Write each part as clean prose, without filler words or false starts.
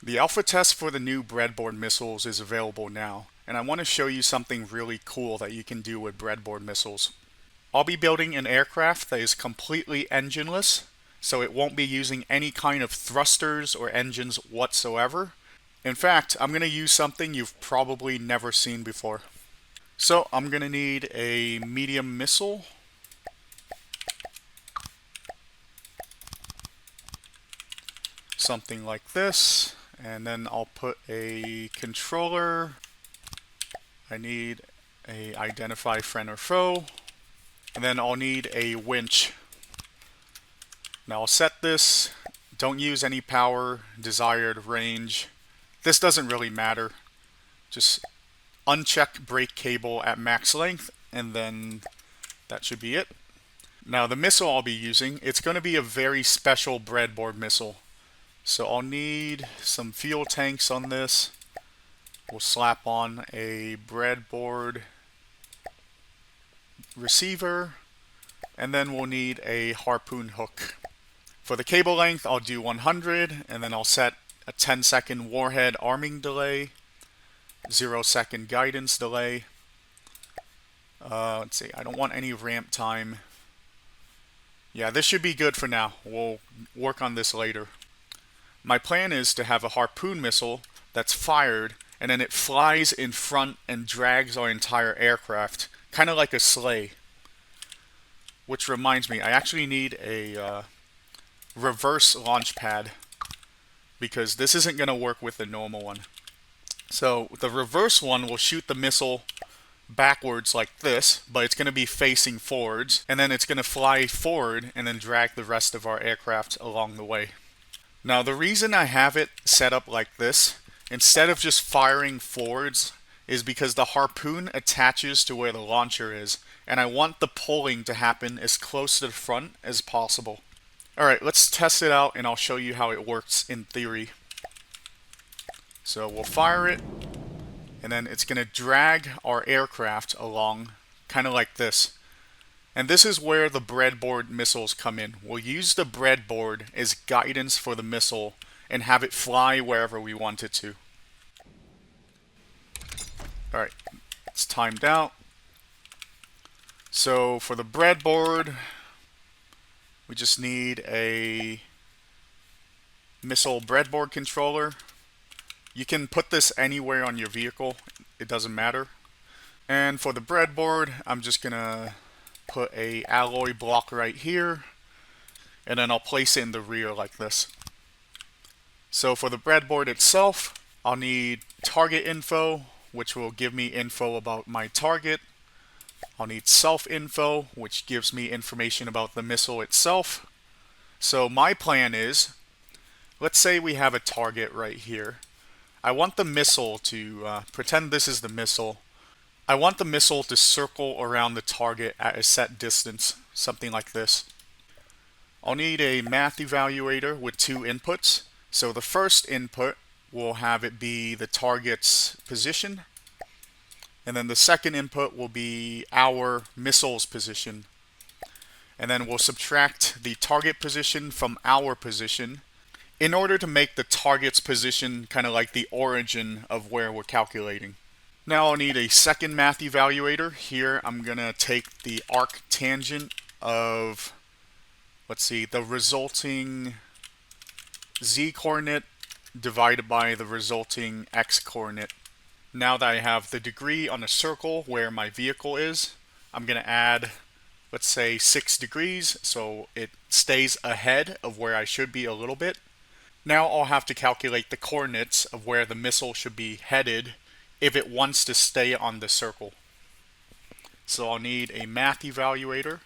The alpha test for the new breadboard missiles is available now, and I want to show you something really cool that you can do with breadboard missiles. I'll be building an aircraft that is completely engineless, so it won't be using any kind of thrusters or engines whatsoever. In fact, I'm going to use something you've probably never seen before. So I'm going to need a medium missile, something like this, and then I'll put a controller. I need a identify friend or foe, and then I'll need a winch. Now I'll set this, don't use any power, desired range. This doesn't really matter. Just uncheck brake cable at max length, and then that should be it. Now the missile I'll be using, it's going to be a very special breadboard missile. So I'll need some fuel tanks on this. We'll slap on a breadboard receiver, and then we'll need a harpoon hook. For the cable length, I'll do 100, and then I'll set a 10-second warhead arming delay, 0-second guidance delay. Let's see, I don't want any ramp time. Yeah, this should be good for now. We'll work on this later. My plan is to have a harpoon missile that's fired, and then it flies in front and drags our entire aircraft, kind of like a sleigh. Which reminds me, I actually need a reverse launch pad, because this isn't going to work with the normal one. So the reverse one will shoot the missile backwards like this, but it's going to be facing forwards, and then it's going to fly forward and then drag the rest of our aircraft along the way. Now the reason I have it set up like this, instead of just firing forwards, is because the harpoon attaches to where the launcher is, and I want the pulling to happen as close to the front as possible. Alright, let's test it out and I'll show you how it works in theory. So we'll fire it, and then it's going to drag our aircraft along, kind of like this. And this is where the breadboard missiles come in. We'll use the breadboard as guidance for the missile and have it fly wherever we want it to. Alright, it's timed out. So for the breadboard, we just need a missile breadboard controller. You can put this anywhere on your vehicle, it doesn't matter. And for the breadboard, I'm just gonna put a alloy block right here, and then I'll place it in the rear like this. So for the breadboard itself, I'll need target info, which will give me info about my target. I'll need self info, which gives me information about the missile itself. So my plan is, let's say we have a target right here. I want the missile to, pretend this is the missile. I want the missile to circle around the target at a set distance, something like this. I'll need a math evaluator with two inputs. So the first input will have it be the target's position, and then the second input will be our missile's position. And then we'll subtract the target position from our position in order to make the target's position kind of like the origin of where we're calculating. Now I'll need a second math evaluator. Here I'm going to take the arc tangent of, let's see, the resulting z coordinate divided by the resulting x coordinate. Now that I have the degree on a circle where my vehicle is, I'm going to add, let's say, 6 degrees so it stays ahead of where I should be a little bit. Now I'll have to calculate the coordinates of where the missile should be headed if it wants to stay on the circle. So I'll need a math evaluator.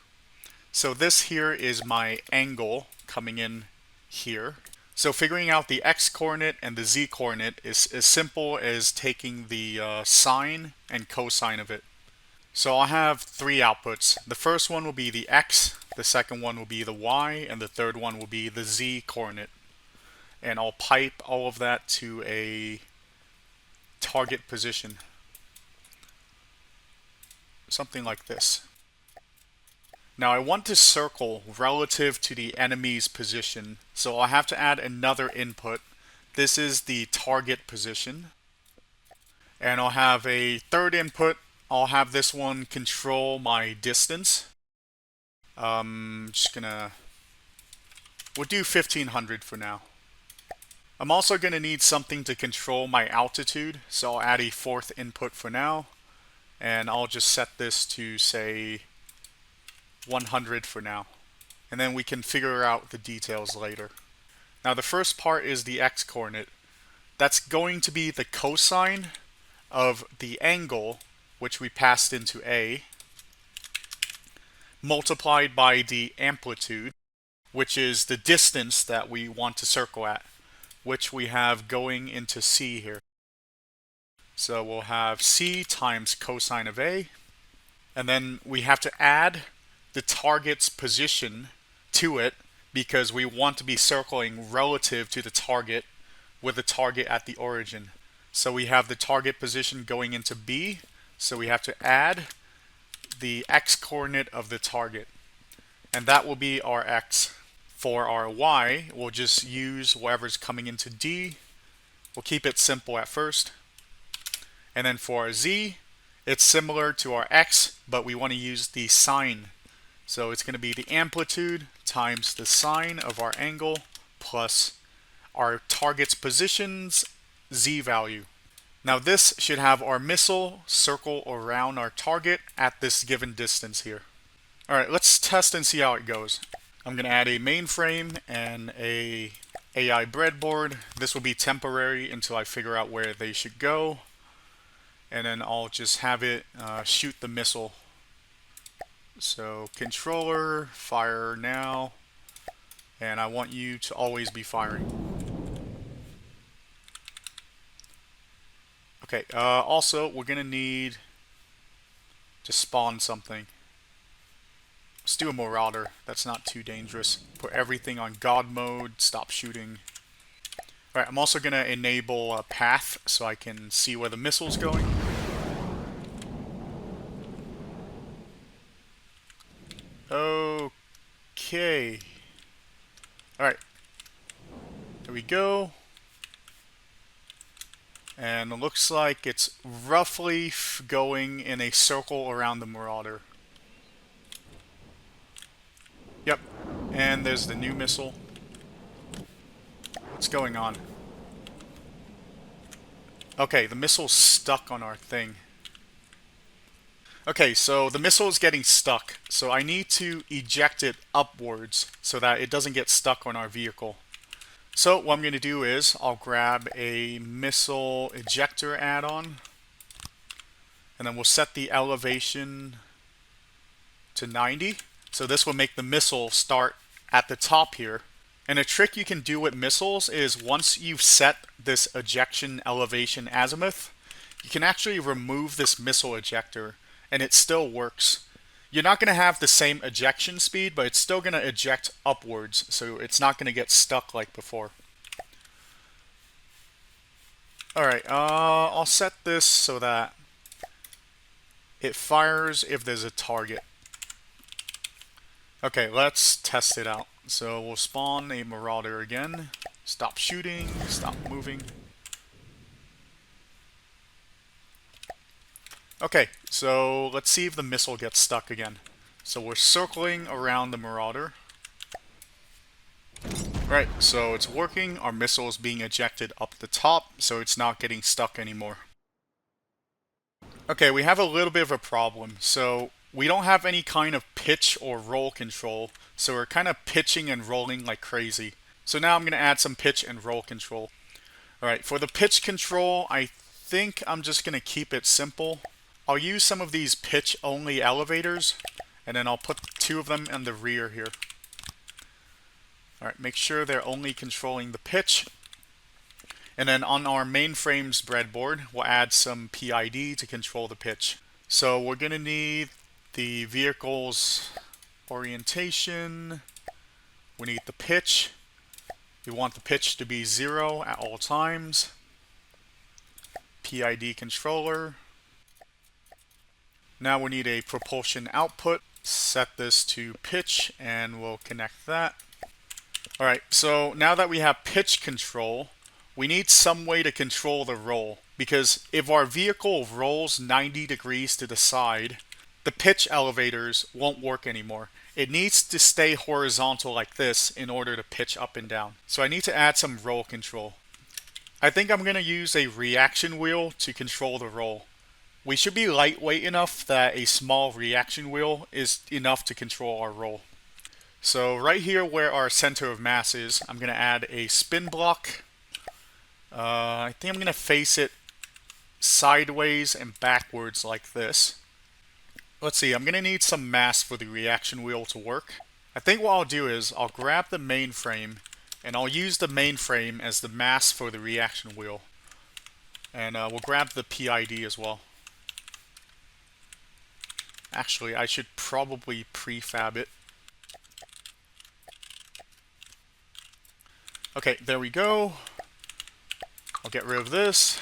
So this here is my angle coming in here. So figuring out the x coordinate and the z coordinate is as simple as taking the sine and cosine of it. So I'll have 3 outputs. The first one will be the x, the second one will be the y, and the third one will be the z coordinate. And I'll pipe all of that to a target position, something like this. Now I want to circle relative to the enemy's position, so I'll have to add another input This is the target position. And I'll have a third input. I'll have this one control my distance. Just gonna, we'll do 1500 for now. I'm also going to need something to control my altitude, so I'll add a fourth input for now, and I'll just set this to, say, 100 for now. And then we can figure out the details later. Now the first part is the x-coordinate. That's going to be the cosine of the angle, which we passed into A, multiplied by the amplitude, which is the distance that we want to circle at, which we have going into C here. So we'll have C times cosine of A, and then we have to add the target's position to it because we want to be circling relative to the target with the target at the origin. So we have the target position going into B, so we have to add the x-coordinate of the target, and that will be our x. For our y, we'll just use whatever's coming into D. We'll keep it simple at first. And then for our z, it's similar to our x, but we want to use the sine. So it's going to be the amplitude times the sine of our angle plus our target's position's z value. Now this should have our missile circle around our target at this given distance here. Alright, let's test and see how it goes. I'm going to add a mainframe and a AI breadboard. This will be temporary until I figure out where they should go. And then I'll just have it shoot the missile. So controller, fire now. And I want you to always be firing. Okay, also we're going to need to spawn something. Let's do a Marauder. That's not too dangerous. Put everything on God mode. Stop shooting. Alright, I'm also going to enable a path so I can see where the missile's going. Okay. Alright. There we go. And it looks like it's roughly going in a circle around the Marauder. Yep, and there's the new missile. What's going on? Okay, the missile's stuck on our thing. Okay, so the missile is getting stuck, so I need to eject it upwards so that it doesn't get stuck on our vehicle. So what I'm going to do is I'll grab a missile ejector add-on, and then we'll set the elevation to 90. So this will make the missile start at the top here. And a trick you can do with missiles is once you've set this ejection elevation azimuth, you can actually remove this missile ejector and it still works. You're not going to have the same ejection speed, but it's still going to eject upwards, so it's not going to get stuck like before. Alright, I'll set this so that it fires if there's a target. Okay, let's test it out. So we'll spawn a Marauder again. Stop shooting, stop moving. Okay, so let's see if the missile gets stuck again. So we're circling around the Marauder. Right, so it's working. Our missile is being ejected up the top, so it's not getting stuck anymore. Okay, we have a little bit of a problem. So we don't have any kind of pitch or roll control, so we're kind of pitching and rolling like crazy. So now I'm going to add some pitch and roll control. Alright, for the pitch control, I think I'm just going to keep it simple. I'll use some of these pitch-only elevators, and then I'll put 2 of them in the rear here. Alright, make sure they're only controlling the pitch. And then on our mainframe's breadboard, we'll add some PID to control the pitch. So we're going to need the vehicle's orientation. We need the pitch. We want the pitch to be 0 at all times. PID controller. Now we need a propulsion output. Set this to pitch and we'll connect that. Alright, so now that we have pitch control, we need some way to control the roll, because if our vehicle rolls 90 degrees to the side, the pitch elevators won't work anymore. It needs to stay horizontal like this in order to pitch up and down. So I need to add some roll control. I think I'm going to use a reaction wheel to control the roll. We should be lightweight enough that a small reaction wheel is enough to control our roll. So right here where our center of mass is, I'm going to add a spin block. I think I'm going to face it sideways and backwards like this. Let's see, I'm going to need some mass for the reaction wheel to work. I think what I'll do is I'll grab the mainframe and I'll use the mainframe as the mass for the reaction wheel. And we'll grab the PID as well. Actually, I should probably prefab it. Okay, there we go. I'll get rid of this.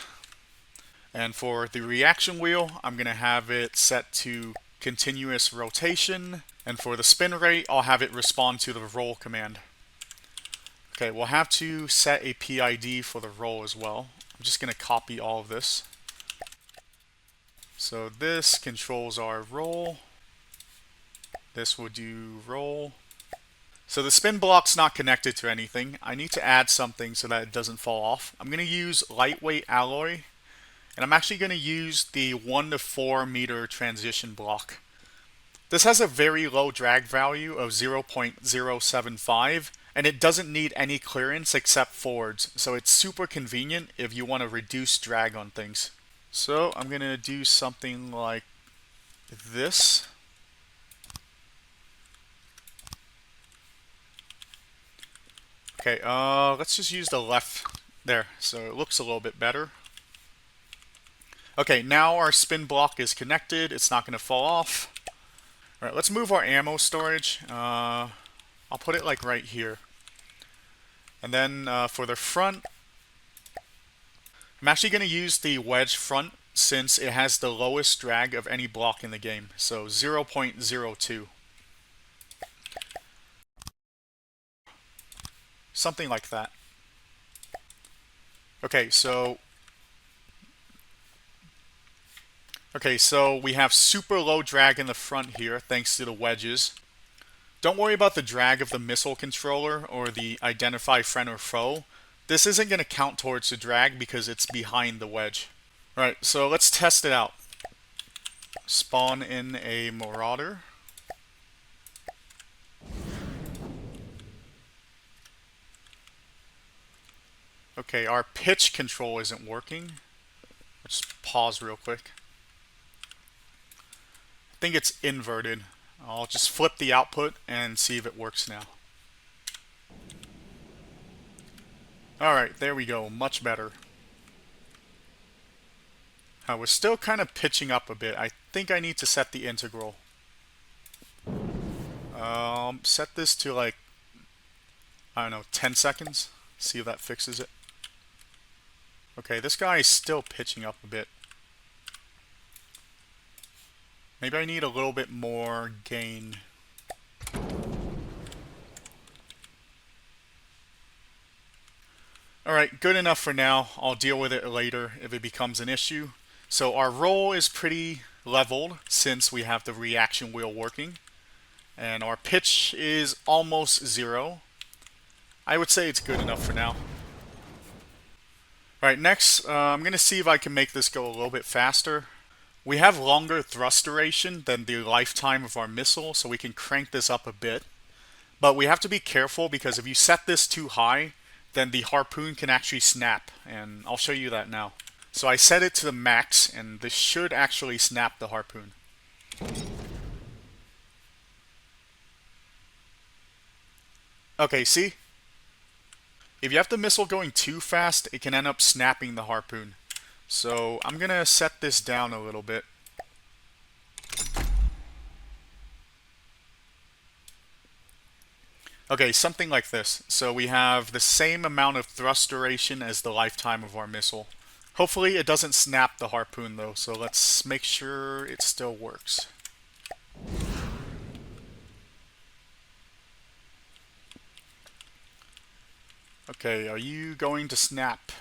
And for the reaction wheel, I'm going to have it set to continuous rotation. And for the spin rate, I'll have it respond to the roll command. Okay, we'll have to set a PID for the roll as well. I'm just going to copy all of this. So this controls our roll. This will do roll. So the spin block's not connected to anything. I need to add something so that it doesn't fall off. I'm going to use lightweight alloy. And I'm actually going to use the 1 to 4 meter transition block. This has a very low drag value of 0.075. And it doesn't need any clearance except forwards. So it's super convenient if you want to reduce drag on things. So I'm going to do something like this. Okay, let's just use the left there, so it looks a little bit better. Okay, now our spin block is connected. It's not going to fall off. All right, let's move our ammo storage. I'll put it like right here. And then for the front, I'm actually going to use the wedge front since it has the lowest drag of any block in the game. So 0.02. Something like that. Okay, so we have super low drag in the front here thanks to the wedges. Don't worry about the drag of the missile controller or the identify friend or foe. This isn't going to count towards the drag because it's behind the wedge. Alright, so let's test it out. Spawn in a Marauder. Okay, our pitch control isn't working. Let's pause real quick. I think it's inverted. I'll just flip the output and see if it works now. Alright, there we go. Much better. We're still kind of pitching up a bit. I think I need to set the integral. Set this to like, I don't know, 10 seconds. See if that fixes it. Okay, this guy is still pitching up a bit. Maybe I need a little bit more gain. Alright, good enough for now. I'll deal with it later if it becomes an issue. So our roll is pretty leveled since we have the reaction wheel working. And our pitch is almost 0. I would say it's good enough for now. Alright, next, I'm going to see if I can make this go a little bit faster. We have longer thrust duration than the lifetime of our missile, so we can crank this up a bit. But we have to be careful because if you set this too high, then the harpoon can actually snap, and I'll show you that now. So I set it to the max, and this should actually snap the harpoon. Okay, see? If you have the missile going too fast, it can end up snapping the harpoon. So I'm going to set this down a little bit. Okay, something like this. So we have the same amount of thrust duration as the lifetime of our missile. Hopefully it doesn't snap the harpoon though, so let's make sure it still works. Okay, are you going to snap?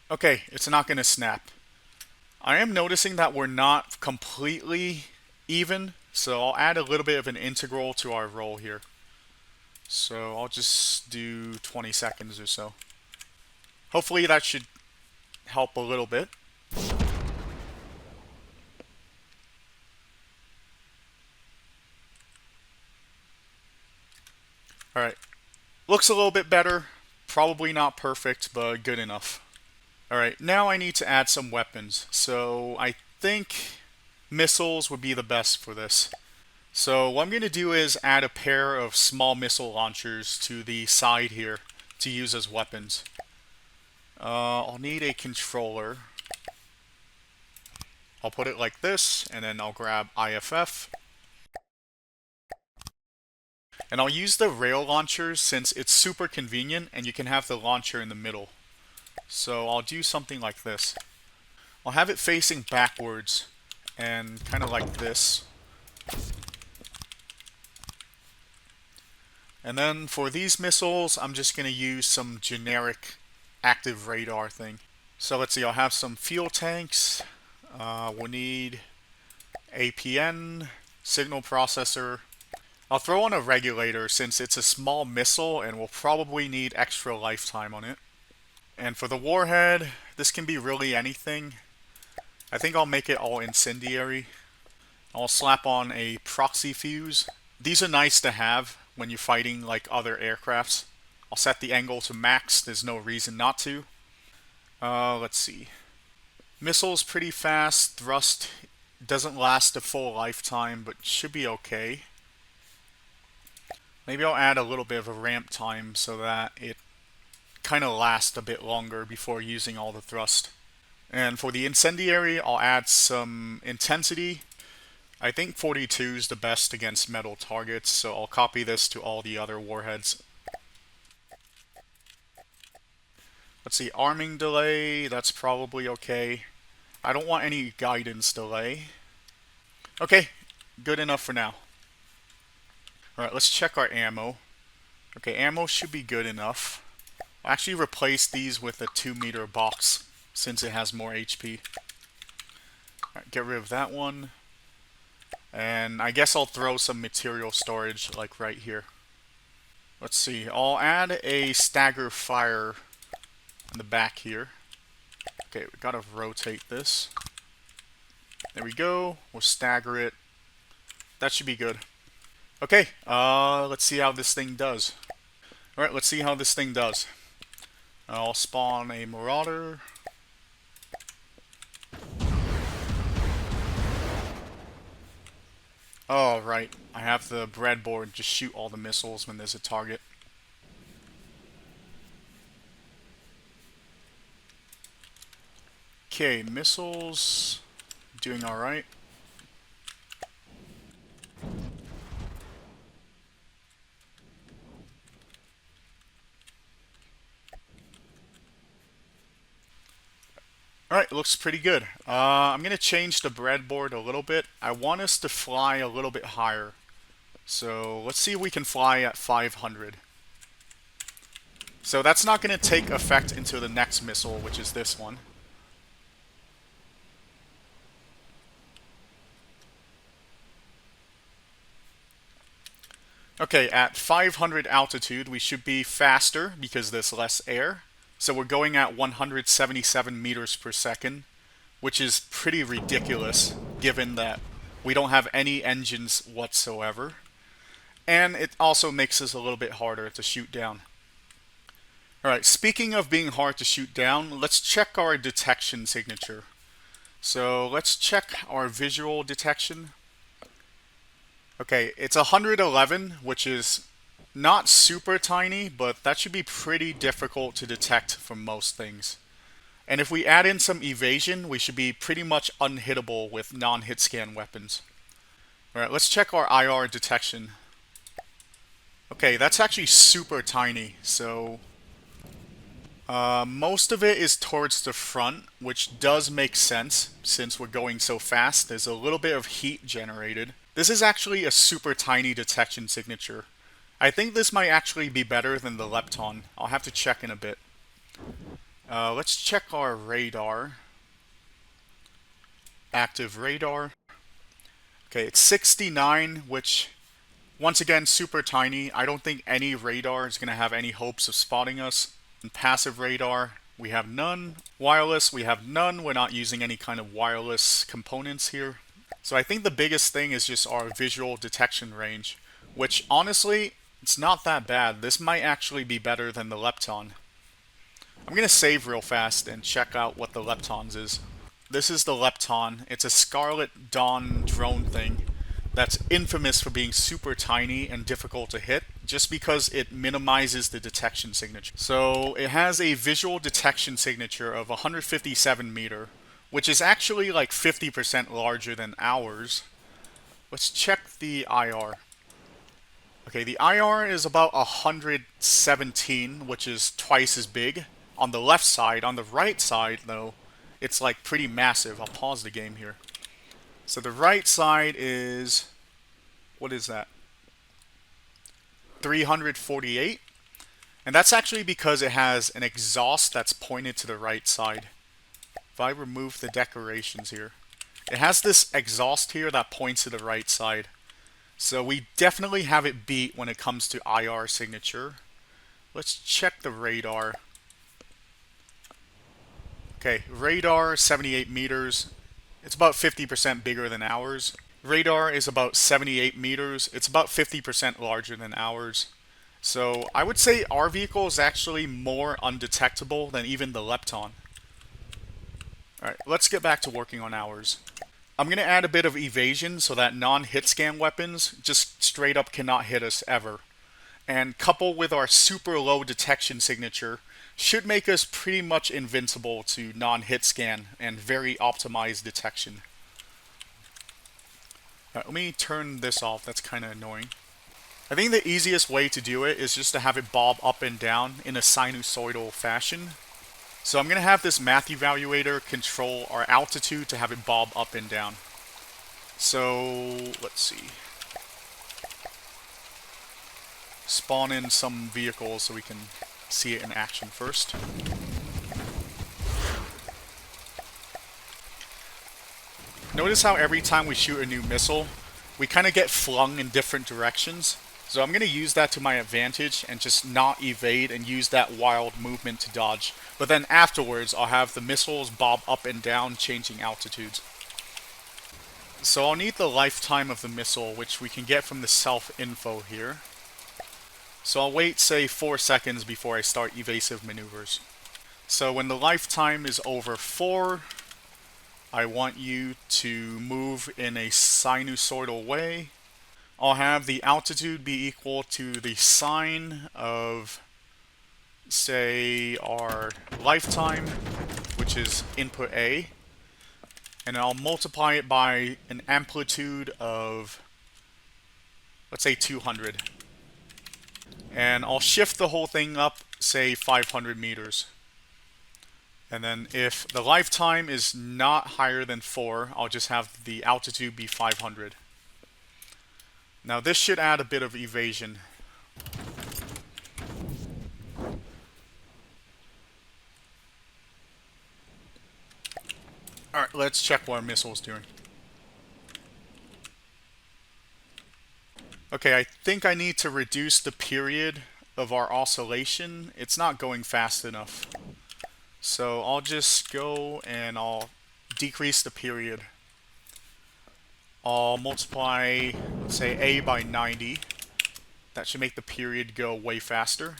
Okay, it's not going to snap. I am noticing that we're not completely even, so I'll add a little bit of an integral to our roll here. So I'll just do 20 seconds or so. Hopefully that should help a little bit. Alright, looks a little bit better. Probably not perfect, but good enough. Alright, now I need to add some weapons. So I think missiles would be the best for this. So what I'm going to do is add a pair of small missile launchers to the side here to use as weapons. I'll need a controller. I'll put it like this, and then I'll grab IFF. And I'll use the rail launchers since it's super convenient and you can have the launcher in the middle. So I'll do something like this. I'll have it facing backwards and kind of like this. And then for these missiles, I'm just going to use some generic active radar thing. So let's see, I'll have some fuel tanks. We'll need APN, signal processor. I'll throw on a regulator since it's a small missile and we'll probably need extra lifetime on it. And for the warhead, this can be really anything. I think I'll make it all incendiary. I'll slap on a proxy fuse. These are nice to have when you're fighting like other aircrafts. I'll set the angle to max, there's no reason not to. Let's see. Missile's pretty fast, thrust doesn't last a full lifetime, but should be okay. Maybe I'll add a little bit of a ramp time so that it kind of lasts a bit longer before using all the thrust. And for the incendiary, I'll add some intensity. I think 42 is the best against metal targets, so I'll copy this to all the other warheads. Let's see, arming delay, that's probably okay. I don't want any guidance delay. Okay, good enough for now. Alright, let's check our ammo. Okay, ammo should be good enough. I'll actually replace these with a 2-meter box since it has more HP. Alright, get rid of that one. And I guess I'll throw some material storage like right here. Let's see, I'll add a stagger fire in the back here. Okay, we gotta rotate this. There we go, we'll stagger it. That should be good. Okay, let's see how this thing does. Alright, let's see how this thing does. I'll spawn a Marauder. Oh, right. I have the breadboard just shoot all the missiles when there's a target. Okay, missiles doing alright. Alright, looks pretty good. I'm going to change the breadboard a little bit. I want us to fly a little bit higher. So let's see if we can fly at 500. So that's not going to take effect until the next missile, which is this one. Okay, at 500 altitude, we should be faster because there's less air. So we're going at 177 meters per second, which is pretty ridiculous given that we don't have any engines whatsoever. And it also makes us a little bit harder to shoot down. Alright, speaking of being hard to shoot down, let's check our detection signature. So let's check our visual detection. Okay, it's 111, which is not super tiny, but that should be pretty difficult to detect from most things. And if we add in some evasion, we should be pretty much unhittable with non-hit scan weapons. Alright, let's check our IR detection. Okay, that's actually super tiny, so most of it is towards the front, which does make sense since we're going so fast. There's a little bit of heat generated. This is actually a super tiny detection signature. I think this might actually be better than the lepton. I'll have to check in a bit. Let's check our radar. Active radar. Okay, it's 69, which once again super tiny. I don't think any radar is going to have any hopes of spotting us. And passive radar, we have none. Wireless, we have none. We're not using any kind of wireless components here. So I think the biggest thing is just our visual detection range, which honestly, it's not that bad. This might actually be better than the lepton. I'm going to save real fast and check out what the leptons is. This is the lepton. It's a Scarlet Dawn drone thing that's infamous for being super tiny and difficult to hit, just because it minimizes the detection signature. So it has a visual detection signature of 157 meter, which is actually like 50% larger than ours. Let's check the IR. Okay, the IR is about 117, which is twice as big on the left side. On the right side, though, it's like pretty massive. I'll pause the game here. So the right side is, what is that? 348. And that's actually because it has an exhaust that's pointed to the right side. If I remove the decorations here, it has this exhaust here that points to the right side. So we definitely have it beat when it comes to IR signature. Let's check the radar. Okay, radar 78 meters. It's about 50% bigger than ours. Radar is about 78 meters. It's about 50% larger than ours. So I would say our vehicle is actually more undetectable than even the lepton. Alright, let's get back to working on ours. I'm going to add a bit of evasion so that non-hit scan weapons just straight up cannot hit us ever. And coupled with our super low detection signature, should make us pretty much invincible to non-hit scan and very optimized detection. Let me turn this off, that's kind of annoying. I think the easiest way to do it is just to have it bob up and down in a sinusoidal fashion. So I'm going to have this math evaluator control our altitude to have it bob up and down. So, let's see. Spawn in some vehicles so we can see it in action first. Notice how every time we shoot a new missile, we kind of get flung in different directions. So I'm going to use that to my advantage and just not evade and use that wild movement to dodge. But then afterwards, I'll have the missiles bob up and down, changing altitudes. So I'll need the lifetime of the missile, which we can get from the self-info here. So I'll wait, say, 4 seconds before I start evasive maneuvers. So when the lifetime is over 4, I want you to move in a sinusoidal way. I'll have the altitude be equal to the sine of, say, our lifetime, which is input A. And I'll multiply it by an amplitude of, let's say, 200. And I'll shift the whole thing up, say, 500 meters. And then if the lifetime is not higher than 4, I'll just have the altitude be 500. Now this should add a bit of evasion. Alright, let's check what our missile's doing. Okay, I think I need to reduce the period of our oscillation. It's not going fast enough. So I'll just go and I'll decrease the period. I'll multiply, let's say, A by 90. That should make the period go way faster.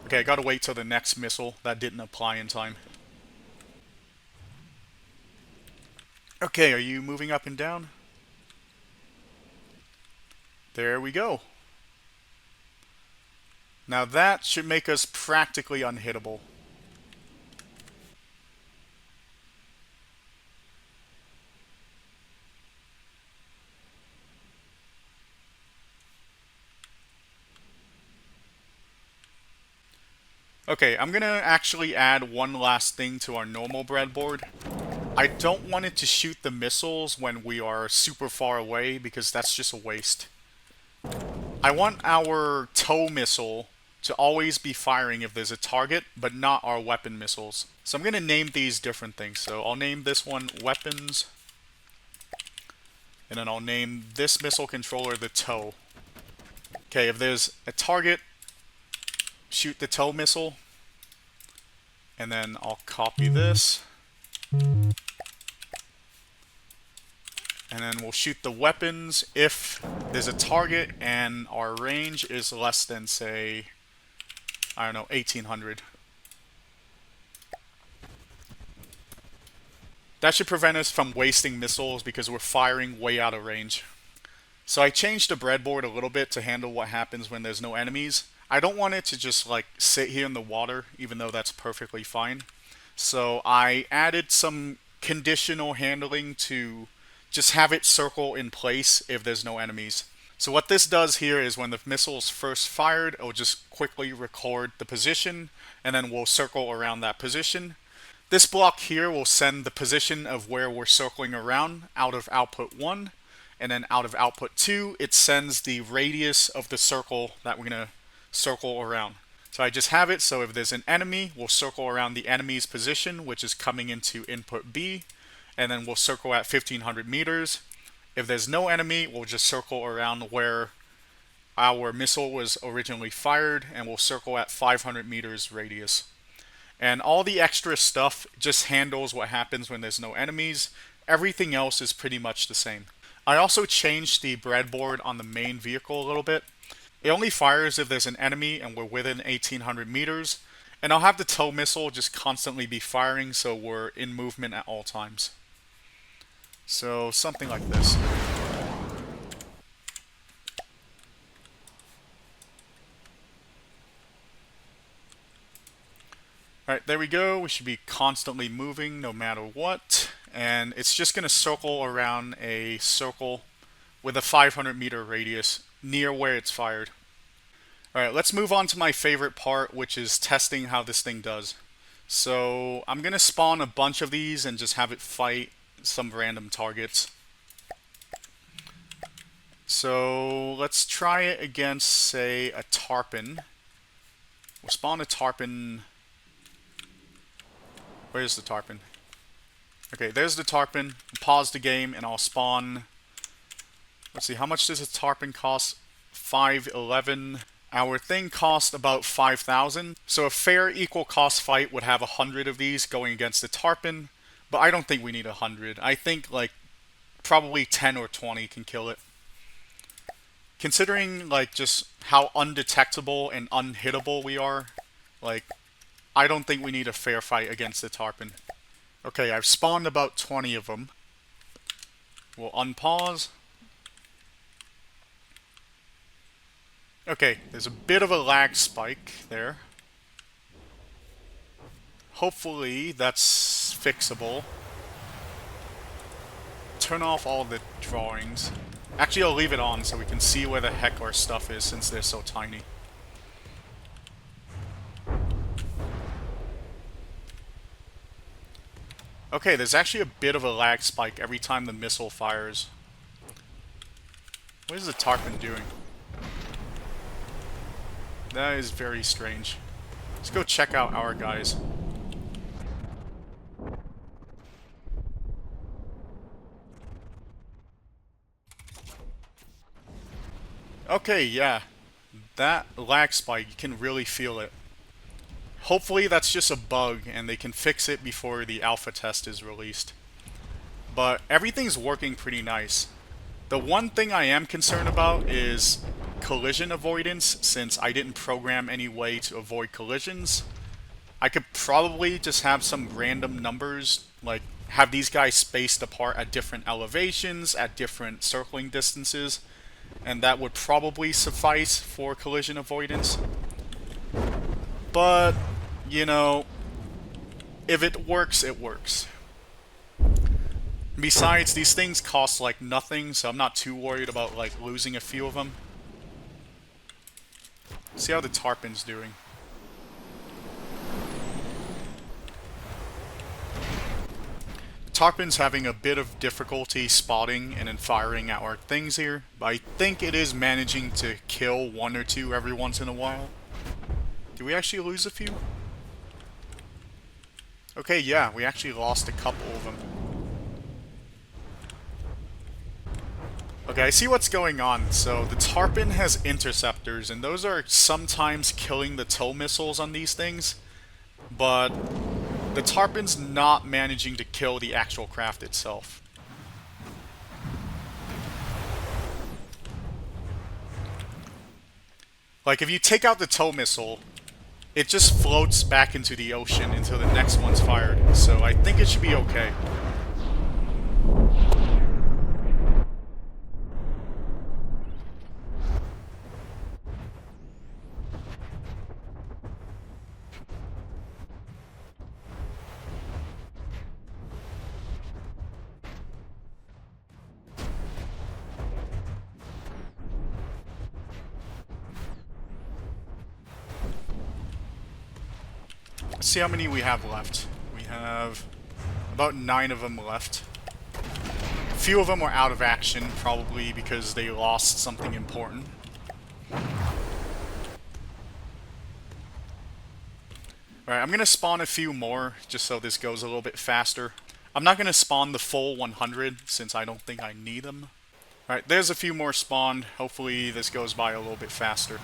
Okay, I gotta wait till the next missile. That didn't apply in time. Okay, are you moving up and down? There we go. Now that should make us practically unhittable. Okay, I'm gonna actually add one last thing to our normal breadboard. I don't want it to shoot the missiles when we are super far away because that's just a waste. I want our tow missile to always be firing if there's a target, but not our weapon missiles. So I'm going to name these different things. So I'll name this one weapons, and then I'll name this missile controller the tow. Okay, if there's a target, shoot the tow missile, and then I'll copy this, and then we'll shoot the weapons if there's a target and our range is less than, say, I don't know, 1800. That should prevent us from wasting missiles because we're firing way out of range. So I changed the breadboard a little bit to handle what happens when there's no enemies. I don't want it to just like sit here in the water, even though that's perfectly fine. So I added some conditional handling to just have it circle in place if there's no enemies. So what this does here is when the missile's first fired, it'll just quickly record the position, and then we'll circle around that position. This block here will send the position of where we're circling around out of output 1, and then out of output 2, it sends the radius of the circle that we're going to circle around. So I just have it so if there's an enemy, we'll circle around the enemy's position, which is coming into input B, and then we'll circle at 1500 meters. If there's no enemy, we'll just circle around where our missile was originally fired, and we'll circle at 500 meters radius. And all the extra stuff just handles what happens when there's no enemies. Everything else is pretty much the same. I also changed the breadboard on the main vehicle a little bit. It only fires if there's an enemy and we're within 1800 meters. And I'll have the tow missile just constantly be firing so we're in movement at all times. So something like this. Alright, there we go. We should be constantly moving no matter what. And it's just going to circle around a circle with a 500 meter radius near where it's fired. Alright, let's move on to my favorite part, which is testing how this thing does. So I'm going to spawn a bunch of these and just have it fight some random targets. So let's try it against, say, a tarpon. We'll spawn a tarpon. Where's the tarpon? Okay, there's the tarpon. Pause the game and I'll spawn. Let's see, how much does a tarpon cost? 511. Our thing cost about 5,000. So a fair equal cost fight would have 100 of these going against the tarpon. But I don't think we need 100. I think like probably 10 or 20 can kill it. Considering like just how undetectable and unhittable we are, like I don't think we need a fair fight against the tarpon. Okay, I've spawned about 20 of them. We'll unpause. Okay, there's a bit of a lag spike there. Hopefully that's fixable. Turn off all the drawings. Actually, I'll leave it on so we can see where the heck our stuff is since they're so tiny. Okay, there's actually a bit of a lag spike every time the missile fires. What is the tarpon doing? That is very strange. Let's go check out our guys. Okay, yeah. That lag spike, you can really feel it. Hopefully that's just a bug and they can fix it before the alpha test is released. But everything's working pretty nice. The one thing I am concerned about is collision avoidance, since I didn't program any way to avoid collisions. I could probably just have some random numbers, like have these guys spaced apart at different elevations, at different circling distances, and that would probably suffice for collision avoidance. But, you know, if it works, it works. Besides, these things cost like nothing, so I'm not too worried about like losing a few of them. See how the tarpon's doing. The Tarpon's having a bit of difficulty spotting and then firing at our things here, but I think it is managing to kill one or two every once in a while. Did we actually lose a few? Okay, yeah, we actually lost a couple of them. Okay, I see what's going on. So the Tarpon has interceptors, and those are sometimes killing the tow missiles on these things, but the Tarpon's not managing to kill the actual craft itself. Like, if you take out the tow missile, it just floats back into the ocean until the next one's fired. So I think it should be okay. Let's see how many we have left. We have about 9 of them left. A few of them are out of action, probably because they lost something important. Alright, I'm going to spawn a few more, just so this goes a little bit faster. I'm not going to spawn the full 100, since I don't think I need them. Alright, there's a few more spawned. Hopefully this goes by a little bit faster.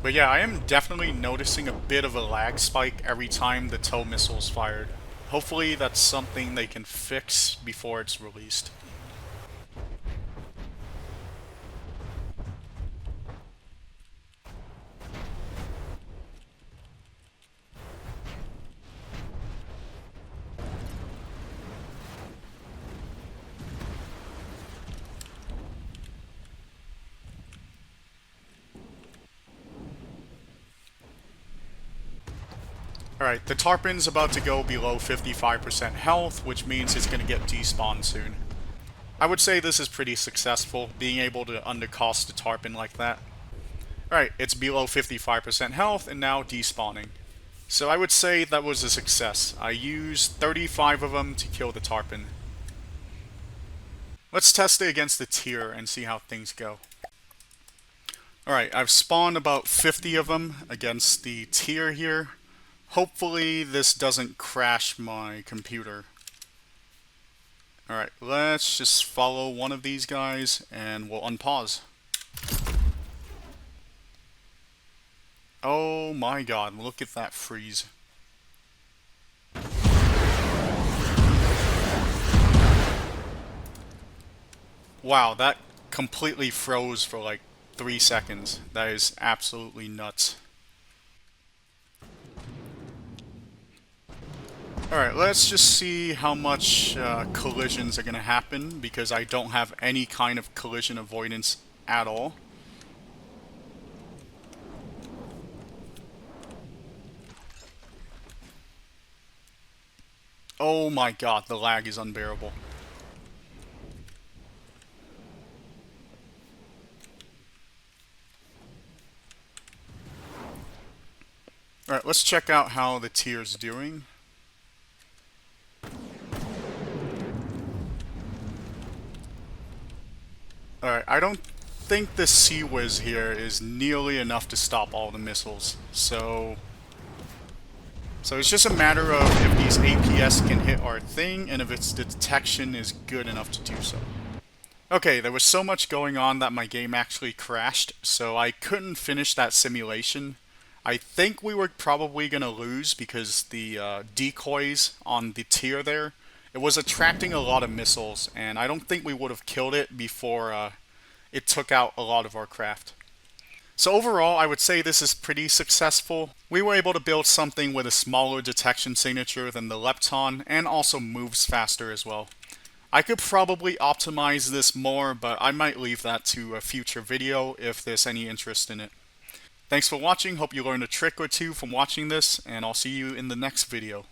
But yeah, I am definitely noticing a bit of a lag spike every time the tow missile's fired. Hopefully that's something they can fix before it's released. Alright, the Tarpon's about to go below 55% health, which means it's going to get despawned soon. I would say this is pretty successful, being able to undercost the Tarpon like that. Alright, it's below 55% health and now despawning. So I would say that was a success. I used 35 of them to kill the Tarpon. Let's test it against the tier and see how things go. Alright, I've spawned about 50 of them against the tier here. Hopefully this doesn't crash my computer. Alright, let's just follow one of these guys and we'll unpause. Oh my god, look at that freeze. Wow, that completely froze for like 3 seconds. That is absolutely nuts. Alright, let's just see how much collisions are going to happen, because I don't have any kind of collision avoidance at all. Oh my god, the lag is unbearable. Alright, let's check out how the tier's doing. Alright, I don't think the Sea Whiz here is nearly enough to stop all the missiles. So it's just a matter of if these APS can hit our thing and if its detection is good enough to do so. Okay, there was so much going on that my game actually crashed, so I couldn't finish that simulation. I think we were probably going to lose because the decoys on the tier there, it was attracting a lot of missiles, and I don't think we would have killed it before it took out a lot of our craft. So overall, I would say this is pretty successful. We were able to build something with a smaller detection signature than the lepton, and also moves faster as well. I could probably optimize this more, but I might leave that to a future video if there's any interest in it. Thanks for watching, hope you learned a trick or two from watching this, and I'll see you in the next video.